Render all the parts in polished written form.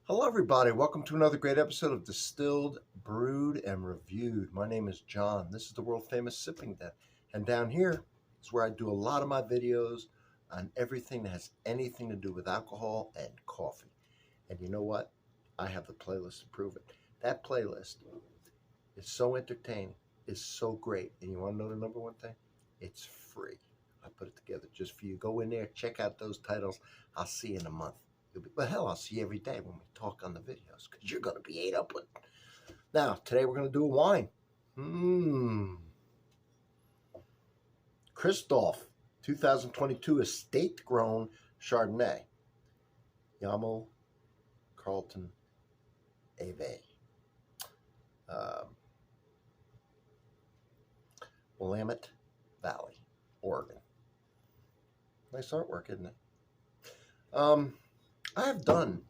Hello, everybody. Welcome to another great episode of Distilled, Brewed, and Reviewed. My name is John. This is the world famous Sipping Den. And down here is where I do a lot of my videos on everything that has anything to do with alcohol and coffee. And you know what? I have the playlist to prove it. That playlist is so entertaining, is so great. And you want to know the number one thing? It's free. I put it together just for you. Go in there, check out those titles. I'll see you in a month. But hell, I'll see you every day when we talk on the videos because you're going to be ate up with. Now, today we're going to do a wine. Kristof 2022 estate-grown Chardonnay. Yamo Carlton Ave. Willamette Valley, Oregon. Nice artwork, isn't it? I have done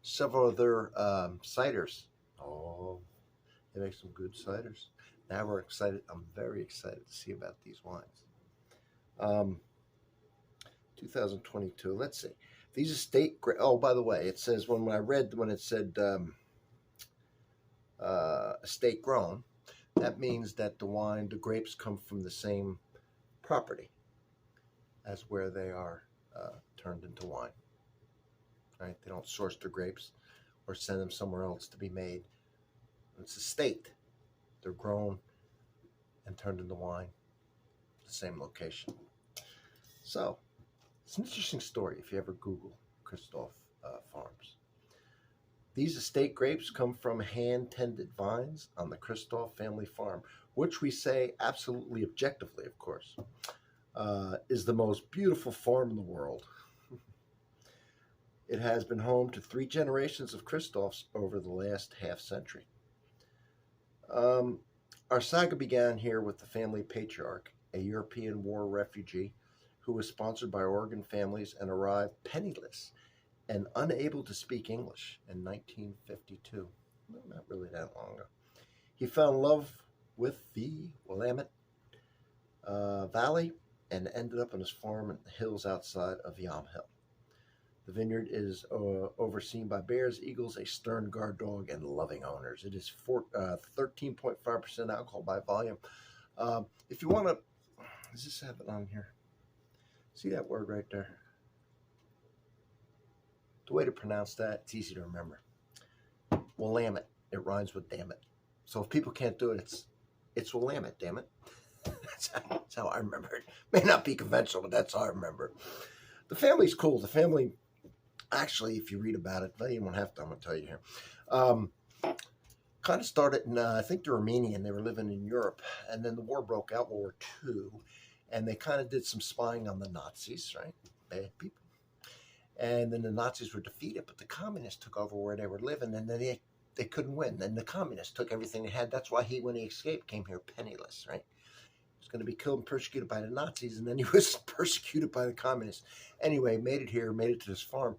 several other ciders. Oh, they make some good ciders. Now we're excited. I'm very excited to see about these wines. 2022. Let's see. These estate. Oh, by the way, it says when I read when it said estate grown, that means that the grapes come from the same property as where they are turned into wine. Right? They don't source their grapes or send them somewhere else to be made. It's estate. They're grown and turned into wine, the same location. So, it's an interesting story if you ever Google Kristof farms. These estate grapes come from hand-tended vines on the Kristof family farm, which we say absolutely objectively, of course, is the most beautiful farm in the world. It has been home to 3 generations of Kristofs over the last half-century. Our saga began here with the family patriarch, a European war refugee who was sponsored by Oregon families and arrived penniless and unable to speak English in 1952. Well, not really that long ago. He fell in love with the Willamette Valley and ended up on his farm in the hills outside of Yam Hill. The vineyard is overseen by bears, eagles, a stern guard dog, and loving owners. It is 13.5% alcohol by volume. If you want to, does this have it on here? See that word right there? The way to pronounce that, it's easy to remember. Willamette. It rhymes with damn it. So if people can't do it, it's Willamette, damn it. That's how I remember it. May not be conventional, but that's how I remember it. The family's cool. The family... Actually, if you read about it, well, you won't have to, I'm going to tell you here. Kind of started in, I think they're Armenian. They were living in Europe. And then the war broke out, World War II. And they kind of did some spying on the Nazis, right? Bad people. And then the Nazis were defeated, but the communists took over where they were living. And then they couldn't win. Then the communists took everything they had. That's why when he escaped, came here penniless, right? He was going to be killed and persecuted by the Nazis, and then he was persecuted by the communists. Anyway, made it here, made it to this farm.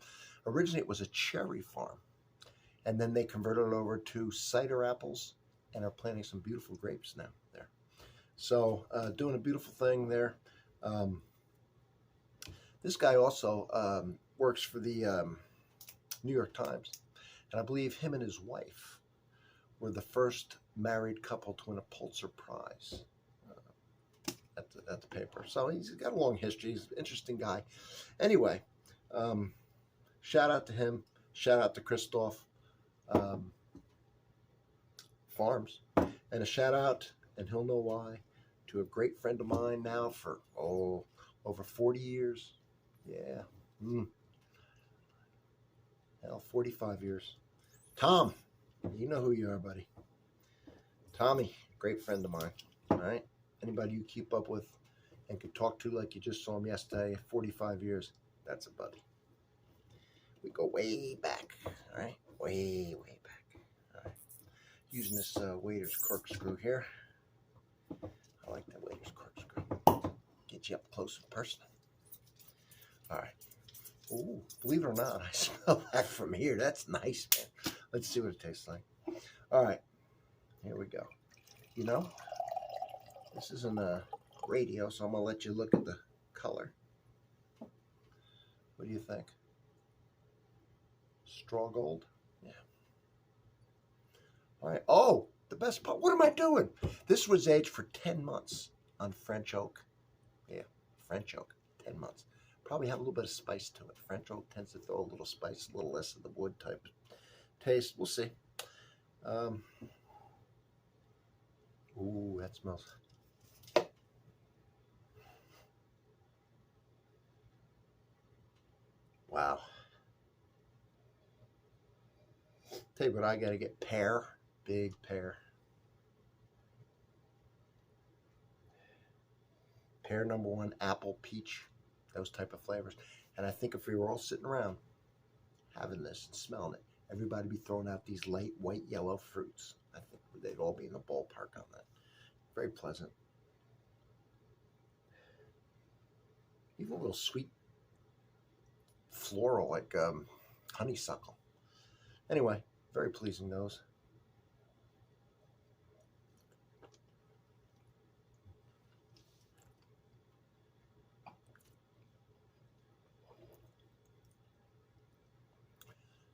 Originally, it was a cherry farm, and then they converted it over to cider apples and are planting some beautiful grapes now there. So, doing a beautiful thing there. This guy also works for the New York Times, and I believe him and his wife were the first married couple to win a Pulitzer Prize. At the paper. So he's got a long history. He's an interesting guy. Anyway, shout out to him. Shout out to Kristof Farms. And a shout out, and he'll know why, to a great friend of mine now for, over 40 years. Yeah. Hell, 45 years. Tom, you know who you are, buddy. Tommy, great friend of mine. All right. Anybody you keep up with and can talk to like you just saw him yesterday, 45 years, that's a buddy. We go way back, all right? Way back. All right. Using this waiter's corkscrew here. I like that waiter's corkscrew. Get you up close and personal. All right. Ooh, believe it or not, I smell that from here. That's nice, man. Let's see what it tastes like. All right. Here we go. You know, this isn't a radio, so I'm going to let you look at the color. What do you think? Straw gold? Yeah. All right. Oh, the best part. What am I doing? This was aged for 10 months on French oak. Yeah, French oak, 10 months. Probably have a little bit of spice to it. French oak tends to throw a little spice, a little less of the wood type taste. We'll see. Ooh, that smells. Wow. Tell you what, I gotta get pear, big pear. Pear #1, apple, peach, those type of flavors. And I think if we were all sitting around having this and smelling it, everybody be throwing out these light white yellow fruits. I think they'd all be in the ballpark on that. Very pleasant. Even a little sweet floral like honeysuckle. Anyway, very pleasing nose.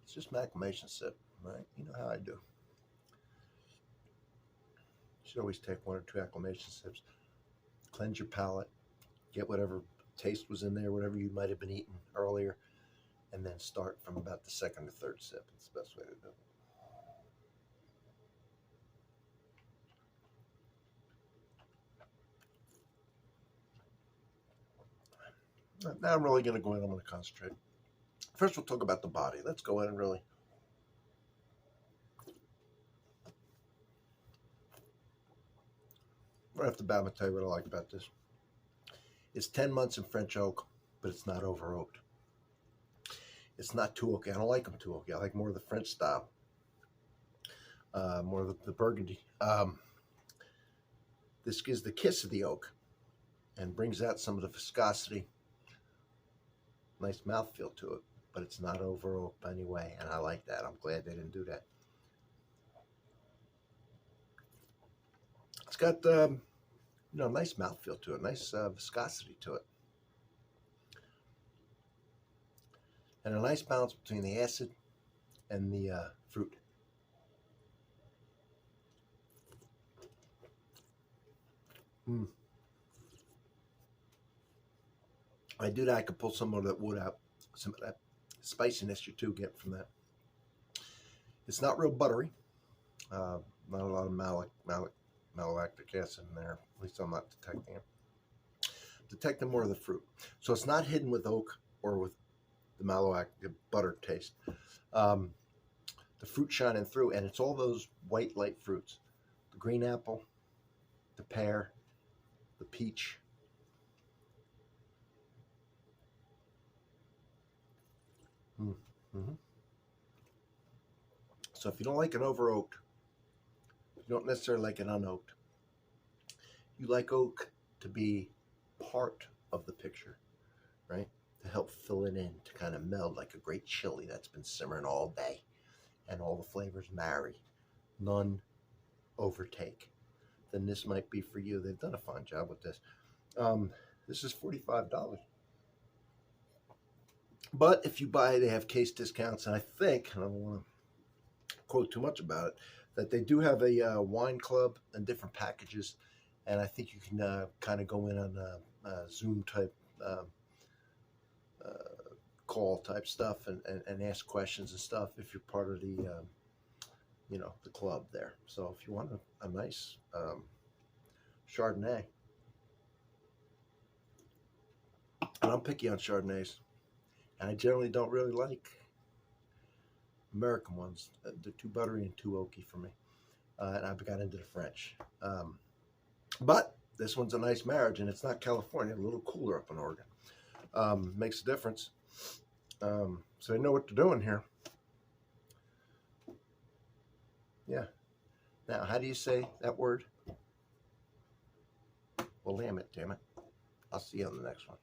It's just an acclimation sip, right? You know how I do. You should always take 1 or 2 acclimation sips. Cleanse your palate, get whatever taste was in there, whatever you might have been eating earlier, and then start from about the 2nd or 3rd sip. It's the best way to do it. Now I'm really going to go in, I'm going to concentrate. First, we'll talk about the body. Let's go in and really. Right off the bat, I'm going to tell you what I like about this. It's 10 months in French oak, but it's not over oaked. It's not too oaky. I don't like them too oaky. I like more of the French style, more of the burgundy. This gives the kiss of the oak and brings out some of the viscosity. Nice mouthfeel to it, but it's not over oaked by any way, and I like that. I'm glad they didn't do that. It's got nice mouthfeel to it, nice viscosity to it, and a nice balance between the acid and the fruit. I do that. I could pull some of that wood out, some of that spiciness you too get from that. It's not real buttery. Not a lot of malolactic acid in there. At least I'm not detecting it. Detecting more of the fruit. So it's not hidden with oak or with the malolactic butter taste. The fruit shining through, and it's all those white light fruits. The green apple, the pear, the peach. Mm-hmm. So if you don't like an over oaked, you don't necessarily like an unoaked. You like oak to be part of the picture, right? To help fill it in, to kind of meld like a great chili that's been simmering all day, and all the flavors marry, none overtake. Then this might be for you. They've done a fine job with this. This is $45. But if you buy, they have case discounts, and I think, and I don't want to quote too much about it, that they do have a wine club and different packages, and I think you can kind of go in on a Zoom type call type stuff and ask questions and stuff if you're part of the the club there. So if you want a nice Chardonnay, and I'm picky on Chardonnays, and I generally don't really like American ones. They're too buttery and too oaky for me, and I've got into the French. But this one's a nice marriage, and it's not California, a little cooler up in Oregon. Makes a difference. So they know what they're doing here. Yeah. Now, how do you say that word? Willamette, damn it. I'll see you on the next one.